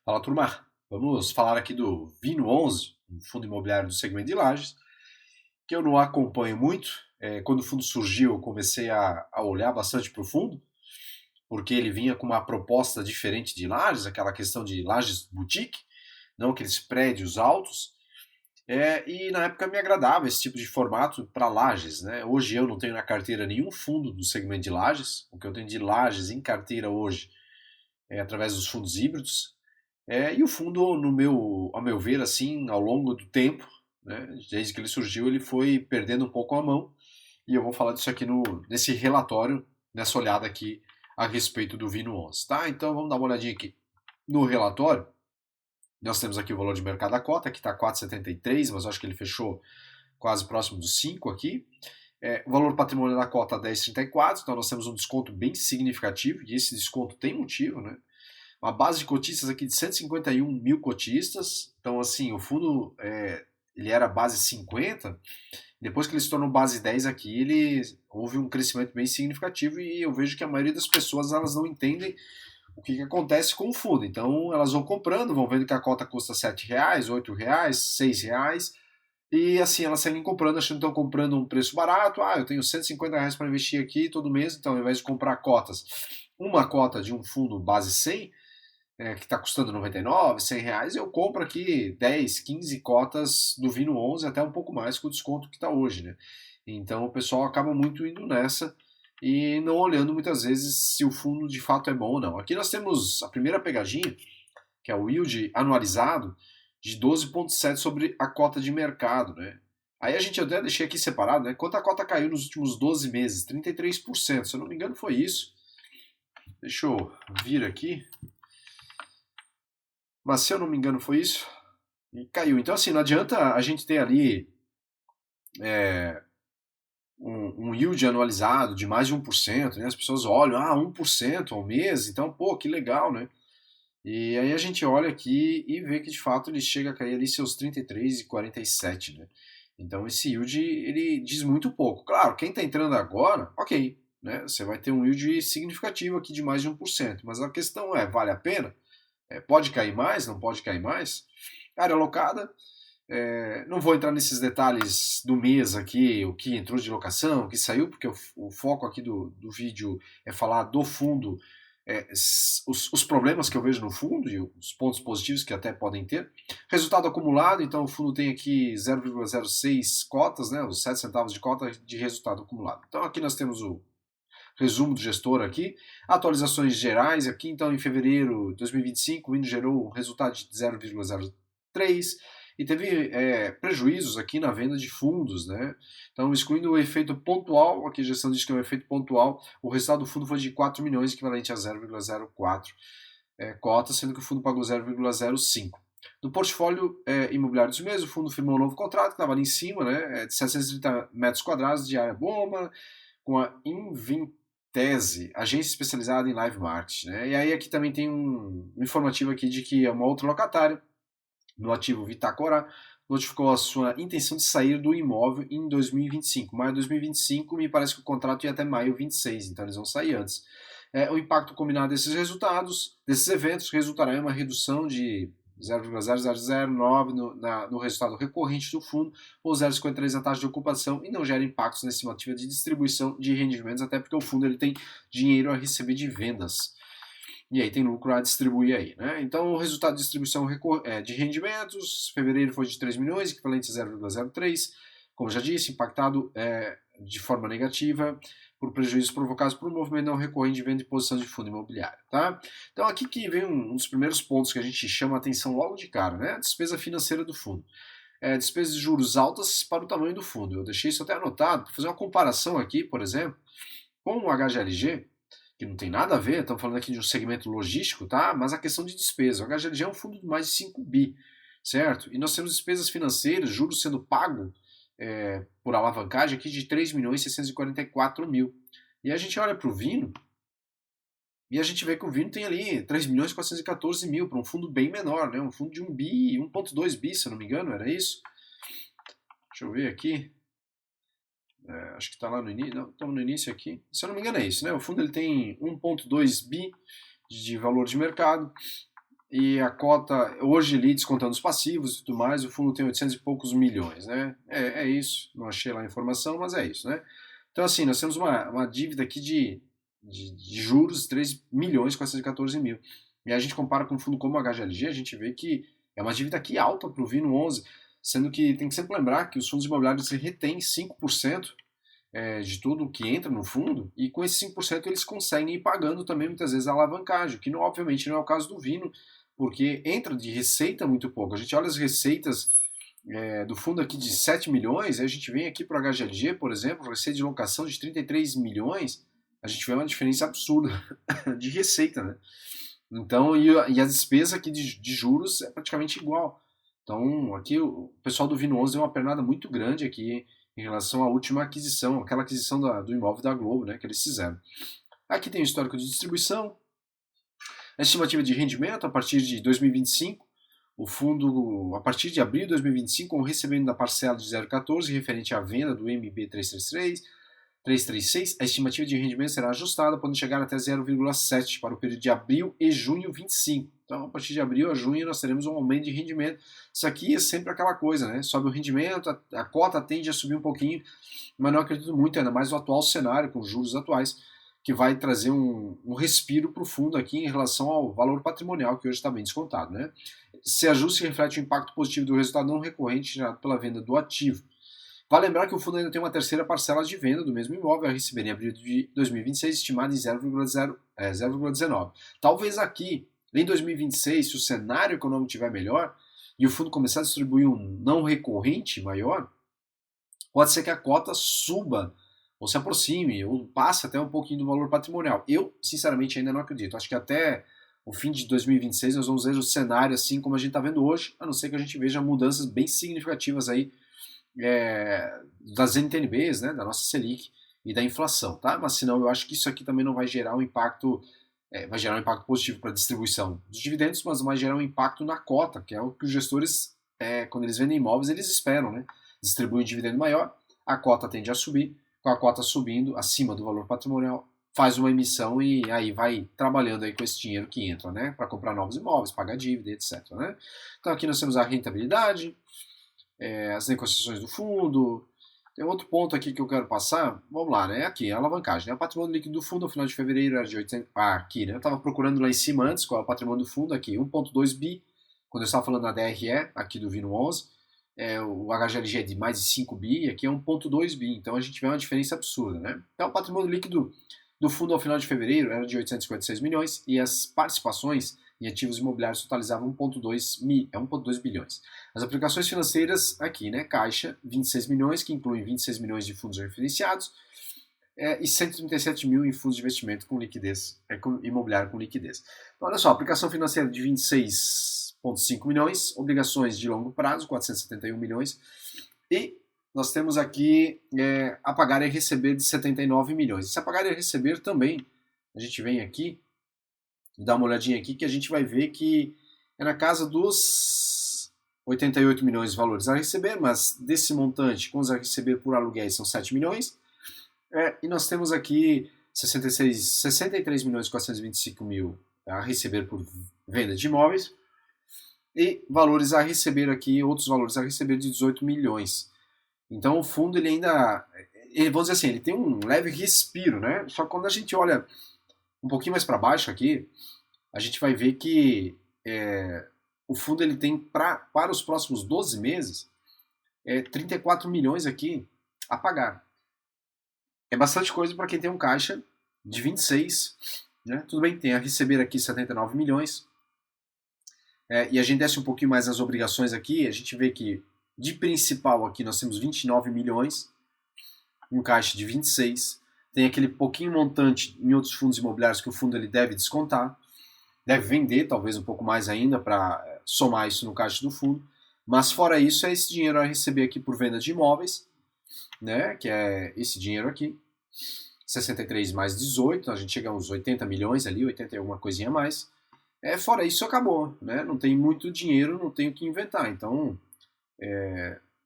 Fala, turma. Vamos falar aqui do Vino11, um fundo imobiliário do segmento de lajes, que eu não acompanho muito. Quando o fundo surgiu, eu comecei a olhar bastante para o fundo, porque ele vinha com uma proposta diferente de lajes, aquela questão de lajes boutique, não aqueles prédios altos. E na época me agradava esse tipo de formato para lajes, né? Hoje eu não tenho na carteira nenhum fundo do segmento de lajes. O que eu tenho de lajes em carteira hoje é através dos fundos híbridos. E o fundo, ao meu ver, assim, ao longo do tempo, né, desde que ele surgiu, ele foi perdendo um pouco a mão. E eu vou falar disso aqui nesse relatório, nessa olhada aqui a respeito do Vino 11, tá? Então vamos dar uma olhadinha aqui no relatório. Nós temos aqui o valor de mercado da cota, que está 4,73, mas eu acho que ele fechou quase próximo dos 5 aqui. O valor patrimonial da cota 10,34, então nós temos um desconto bem significativo, e esse desconto tem motivo, né? Uma base de cotistas aqui de 151 mil cotistas. Então, assim, o fundo ele era base 50. Depois que ele se tornou base 10 aqui, houve um crescimento bem significativo e eu vejo que a maioria das pessoas elas não entendem o que acontece com o fundo. Então, elas vão comprando, vão vendo que a cota custa R$ 7, R$ 8, R$ 6. E assim, elas seguem comprando, achando que estão comprando um preço barato. Eu tenho R$ 150 para investir aqui todo mês, então ao invés de comprar cotas, uma cota de um fundo base 100, que está custando 99, R$ 100, eu compro aqui 10, 15 cotas do Vino 11, até um pouco mais com o desconto que está hoje, né? Então o pessoal acaba muito indo nessa e não olhando muitas vezes se o fundo de fato é bom ou não. Aqui nós temos a primeira pegadinha, que é o yield anualizado de 12,7 sobre a cota de mercado, né? Aí a gente até deixei aqui separado, né? Quanto a cota caiu nos últimos 12 meses? 33%, se eu não me engano foi isso. Deixa eu vir aqui. Mas se eu não me engano foi isso. E caiu. Então, assim, não adianta a gente ter ali é, um yield anualizado de mais de 1%, né? As pessoas olham, 1% ao mês, então, pô, que legal, né? E aí a gente olha aqui e vê que, de fato, ele chega a cair ali seus 33,47, né? Então, esse yield, ele diz muito pouco. Claro, quem está entrando agora, ok, né? Você vai ter um yield significativo aqui de mais de 1%. Mas a questão é, vale a pena? Pode cair mais? Não pode cair mais? Área alocada, não vou entrar nesses detalhes do mês aqui, o que entrou de locação, o que saiu, porque o foco aqui do vídeo é falar do fundo, os problemas que eu vejo no fundo e os pontos positivos que até podem ter. Resultado acumulado, então o fundo tem aqui 0,06 cotas, né, os 7 centavos de cota de resultado acumulado. Então aqui nós temos o resumo do gestor aqui, atualizações gerais aqui, então em fevereiro de 2025 o Windows gerou um resultado de 0,03 e teve prejuízos aqui na venda de fundos, né? Então, excluindo o efeito pontual, aqui a gestão diz que é um efeito pontual, o resultado do fundo foi de 4 milhões, equivalente a 0,04 cotas, sendo que o fundo pagou 0,05. No portfólio imobiliário dos meses, o fundo firmou um novo contrato, que estava ali em cima, né, de 730 metros quadrados de área bomba, com a Invintese, agência especializada em live marketing, né? E aí aqui também tem um informativo aqui de que uma outra locatária, no ativo Vitacora, notificou a sua intenção de sair do imóvel em 2025. Maio de 2025, me parece que o contrato ia até maio 26, então eles vão sair antes. O impacto combinado desses resultados, desses eventos, resultará em uma redução de 0,0009 no resultado recorrente do fundo, ou 0,53 na taxa de ocupação, e não gera impactos na estimativa de distribuição de rendimentos, até porque o fundo ele tem dinheiro a receber de vendas. E aí tem lucro a distribuir aí, né? Então o resultado de distribuição de rendimentos, fevereiro foi de 3 milhões, equivalente a 0,03, como já disse, impactado de forma negativa por prejuízos provocados por um movimento não recorrente de venda de posição de fundo imobiliário, tá? Então aqui que vem um dos primeiros pontos que a gente chama a atenção logo de cara, né? A despesa financeira do fundo. Despesas de juros altas para o tamanho do fundo. Eu deixei isso até anotado para fazer uma comparação aqui, por exemplo, com o HGLG, que não tem nada a ver, estamos falando aqui de um segmento logístico, tá? Mas a questão de despesa. O HGLG é um fundo de mais de 5 bi, certo? E nós temos despesas financeiras, juros sendo pago por alavancagem aqui de 3 milhões e 644 mil. E a gente olha para o Vino e a gente vê que o Vino tem ali 3 milhões e 414 mil para um fundo bem menor, né? Um fundo de 1 bi, 1,2 bi, se eu não me engano, era isso? Deixa eu ver aqui. Acho que está lá no início, não, estamos no início aqui. Se eu não me engano é isso, né? O fundo ele tem 1,2 bi de valor de mercado e a cota, hoje ali, descontando os passivos e tudo mais, o fundo tem 800 e poucos milhões, né? É isso, não achei lá a informação, mas é isso, né? Então, assim, nós temos uma dívida aqui de juros, 3 milhões 414 mil. E a gente compara com um fundo como o HGLG, a gente vê que é uma dívida aqui alta para o Vino 11, sendo que tem que sempre lembrar que os fundos imobiliários retêm 5% de tudo que entra no fundo, e com esses 5% eles conseguem ir pagando também muitas vezes a alavancagem, que não, obviamente não é o caso do Vino, porque entra de receita muito pouco. A gente olha as receitas do fundo aqui de 7 milhões, a gente vem aqui para o HGLG, por exemplo, receita de locação de 33 milhões, a gente vê uma diferença absurda de receita, né? Então, e a despesa aqui de juros é praticamente igual. Então, aqui o pessoal do Vino 11 deu uma pernada muito grande aqui em relação à última aquisição, aquela aquisição do imóvel da Globo, né, que eles fizeram. Aqui tem o histórico de distribuição, a estimativa de rendimento a partir de 2025, o fundo, a partir de abril de 2025, recebendo da parcela de 0,14 referente à venda do MB 336, a estimativa de rendimento será ajustada, podendo chegar até 0,7 para o período de abril e junho 25. Então, a partir de abril a junho, nós teremos um aumento de rendimento. Isso aqui é sempre aquela coisa, né? Sobe o rendimento, a cota tende a subir um pouquinho, mas não acredito muito, ainda mais no atual cenário, com os juros atuais, que vai trazer um respiro para o fundo aqui em relação ao valor patrimonial, que hoje está bem descontado, né? Esse ajuste reflete o impacto positivo do resultado não recorrente gerado pela venda do ativo. Vale lembrar que o fundo ainda tem uma terceira parcela de venda do mesmo imóvel a receber em abril de 2026, estimada em 0,19. Talvez aqui, em 2026, se o cenário econômico estiver melhor e o fundo começar a distribuir um não recorrente maior, pode ser que a cota suba ou se aproxime, ou passe até um pouquinho do valor patrimonial. Eu, sinceramente, ainda não acredito. Acho que até o fim de 2026 nós vamos ver o cenário assim como a gente está vendo hoje, a não ser que a gente veja mudanças bem significativas aí das NTNBs, né, da nossa Selic e da inflação, tá? Mas senão eu acho que isso aqui também não vai gerar um impacto, vai gerar um impacto positivo para a distribuição dos dividendos, mas vai gerar um impacto na cota, que é o que os gestores, quando eles vendem imóveis, eles esperam, né? Distribui um dividendo maior, a cota tende a subir, com a cota subindo acima do valor patrimonial, faz uma emissão e aí vai trabalhando aí com esse dinheiro que entra, né? Para comprar novos imóveis, pagar dívida, etc. Né? Então aqui nós temos a rentabilidade, as negociações do fundo. Tem outro ponto aqui que eu quero passar. Vamos lá, né? Aqui, a alavancagem. Né? O patrimônio líquido do fundo, no final de fevereiro, era de 800. Aqui, né? Eu estava procurando lá em cima antes qual é o patrimônio do fundo. Aqui, 1,2 bi. Quando eu estava falando na DRE, aqui do Vino 11, o HGLG é de mais de 5 bi. Aqui é 1,2 bi. Então a gente vê uma diferença absurda, né? Então, o patrimônio líquido do fundo ao final de fevereiro era de 856 milhões e as participações em ativos imobiliários totalizavam 1,2 bilhões. As aplicações financeiras aqui, né? Caixa, 26 milhões, que incluem 26 milhões de fundos referenciados e 137 mil em fundos de investimento com liquidez, imobiliário com liquidez. Então, olha só, aplicação financeira de 26,5 milhões, obrigações de longo prazo, 471 milhões, e nós temos aqui a pagar e receber de 79 milhões. Se a pagar e receber também, a gente vem aqui, dá uma olhadinha aqui, que a gente vai ver que é na casa dos 88 milhões de valores a receber, mas desse montante, com os a receber por aluguéis, são 7 milhões. E nós temos aqui 63 milhões e 425 mil a receber por venda de imóveis. E valores a receber aqui, outros valores a receber de 18 milhões. Então o fundo ele ainda, vamos dizer assim, ele tem um leve respiro, né? Só que quando a gente olha um pouquinho mais para baixo aqui, a gente vai ver que o fundo ele tem para os próximos 12 meses 34 milhões aqui a pagar. É bastante coisa para quem tem um caixa de 26, né? Tudo bem, tem a receber aqui 79 milhões. E a gente desce um pouquinho mais as obrigações aqui, a gente vê que de principal aqui nós temos 29 milhões, um caixa de 26. Tem aquele pouquinho montante em outros fundos imobiliários que o fundo ele deve descontar. Deve vender talvez um pouco mais ainda para somar isso no caixa do fundo. Mas fora isso, é esse dinheiro a receber aqui por venda de imóveis, né? Que é esse dinheiro aqui. 63 mais 18, a gente chega a uns 80 milhões ali, 80 e alguma coisinha a mais. Fora isso, acabou, né? Não tem muito dinheiro, não tem o que inventar. Então,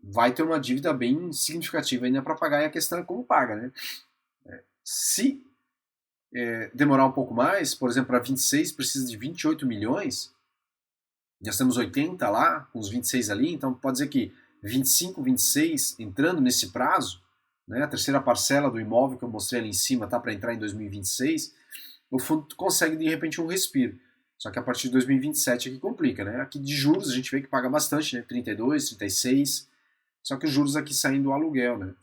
vai ter uma dívida bem significativa ainda para pagar, e a questão é como paga, né? Se demorar um pouco mais, por exemplo, para 26 precisa de 28 milhões, nós temos 80 lá, com os 26 ali, então pode dizer que 25, 26 entrando nesse prazo, né, a terceira parcela do imóvel que eu mostrei ali em cima está para entrar em 2026, o fundo consegue de repente um respiro. Só que a partir de 2027 aqui complica, né? Aqui de juros a gente vê que paga bastante, né? 32, 36, só que os juros aqui saem do aluguel, né?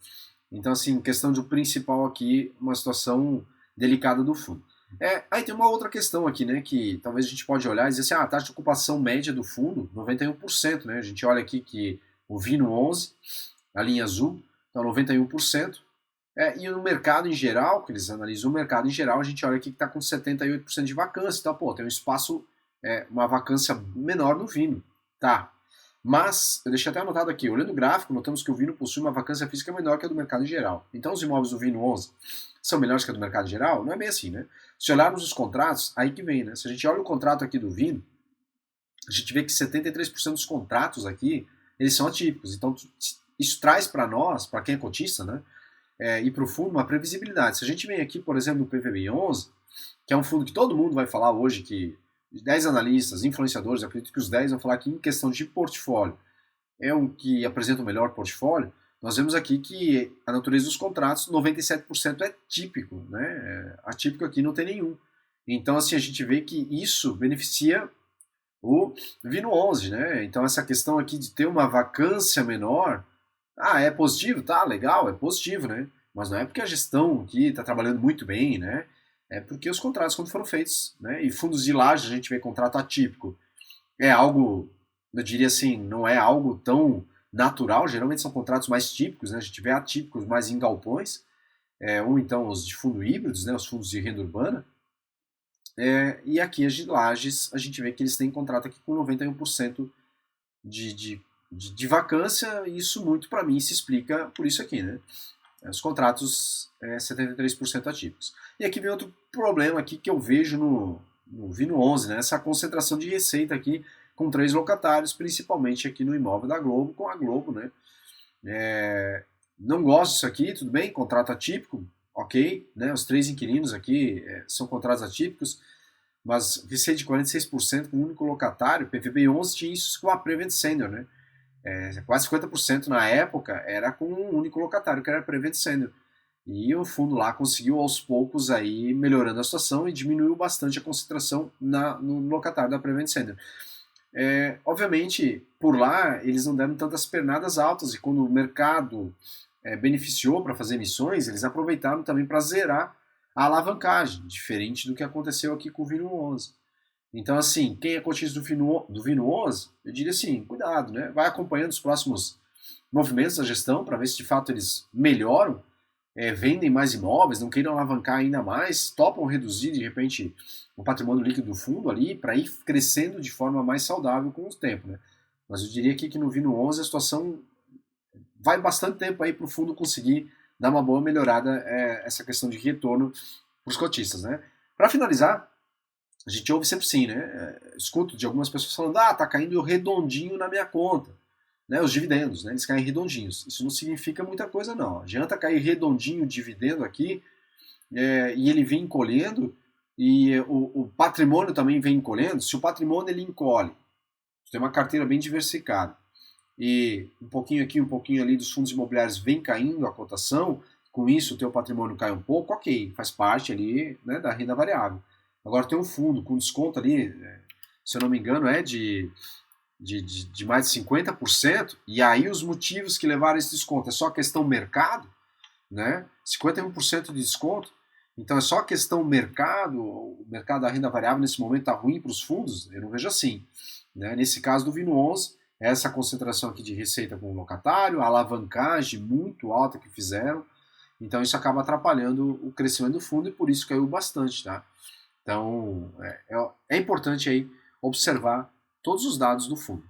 Então, assim, questão do principal aqui, uma situação delicada do fundo. Aí tem uma outra questão aqui, né, que talvez a gente pode olhar e dizer assim, a taxa de ocupação média do fundo, 91%, né? A gente olha aqui que o Vino 11, a linha azul, então 91%. E no mercado em geral, que eles analisam o mercado em geral, a gente olha aqui que está com 78% de vacância, então, pô, tem um espaço, uma vacância menor no Vino, tá? Mas, eu deixei até anotado aqui, olhando o gráfico, notamos que o Vino possui uma vacância física menor que a do mercado em geral. Então, os imóveis do Vino 11 são melhores que a do mercado em geral? Não é bem assim, né? Se olharmos os contratos, aí que vem, né? Se a gente olha o contrato aqui do Vino, a gente vê que 73% dos contratos aqui, eles são atípicos. Então, isso traz para nós, para quem é cotista, né? E para o fundo, uma previsibilidade. Se a gente vem aqui, por exemplo, no PVBI 11, que é um fundo que todo mundo vai falar hoje, que 10 analistas, influenciadores, acredito que os 10 vão falar que em questão de portfólio é um que apresenta o melhor portfólio, nós vemos aqui que a natureza dos contratos, 97% é típico, né? Atípico aqui não tem nenhum. Então, assim, a gente vê que isso beneficia o Vino 11, né? Então, essa questão aqui de ter uma vacância menor, é positivo? Tá, legal, é positivo, né? Mas não é porque a gestão aqui está trabalhando muito bem, né? É porque os contratos, quando foram feitos, né? E fundos de laje, a gente vê contrato atípico. É algo, eu diria assim, não é algo tão natural, geralmente são contratos mais típicos, né? A gente vê atípicos mais em galpões, então os de fundo híbridos, né? Os fundos de renda urbana. E aqui as de lajes, a gente vê que eles têm contrato aqui com 91% de vacância, e isso muito para mim se explica por isso aqui, né? Os contratos 73% atípicos. E aqui vem outro problema aqui que eu vejo no Vino 11, né? Essa concentração de receita aqui com 3 locatários, principalmente aqui no imóvel da Globo, com a Globo, né? Não gosto disso aqui, tudo bem, contrato atípico, ok, né? Os 3 inquilinos aqui são contratos atípicos, mas receita de 46% com um único locatário, PVBI 11 tinha isso com a Prevent Senior, né? Quase 50% na época era com um único locatário, que era a Prevent Senior. E o fundo lá conseguiu aos poucos aí melhorando a situação e diminuiu bastante a concentração no locatário da Prevent Senior. Obviamente, por lá, eles não deram tantas pernadas altas, e quando o mercado beneficiou para fazer emissões, eles aproveitaram também para zerar a alavancagem, diferente do que aconteceu aqui com o Vino 11. Então, assim, quem é cotista do Vino 11, eu diria assim, cuidado, né? Vai acompanhando os próximos movimentos da gestão para ver se de fato eles melhoram, vendem mais imóveis, não queiram alavancar ainda mais, topam reduzir de repente o patrimônio líquido do fundo ali para ir crescendo de forma mais saudável com o tempo, né? Mas eu diria aqui que no Vino 11 a situação vai bastante tempo aí para o fundo conseguir dar uma boa melhorada essa questão de retorno para os cotistas, né? Para finalizar, a gente ouve sempre sim, né? Escuto de algumas pessoas falando, tá caindo redondinho na minha conta. Né, os dividendos, né, eles caem redondinhos. Isso não significa muita coisa, não. Adianta cair redondinho o dividendo aqui, e ele vem encolhendo, e o patrimônio também vem encolhendo. Se o patrimônio ele encolhe, tem uma carteira bem diversificada, e um pouquinho aqui, um pouquinho ali dos fundos imobiliários vem caindo a cotação, com isso o teu patrimônio cai um pouco, ok, faz parte ali, né, da renda variável. Agora tem um fundo com desconto ali, se eu não me engano, de mais de 50%, e aí os motivos que levaram esse desconto é só questão mercado, né? 51% de desconto, então é só questão mercado, o mercado da renda variável nesse momento está ruim para os fundos, eu não vejo assim. Né? Nesse caso do Vino 11, essa concentração aqui de receita com o locatário, a alavancagem muito alta que fizeram, então isso acaba atrapalhando o crescimento do fundo e por isso caiu bastante, tá? Então é importante aí observar todos os dados do fundo.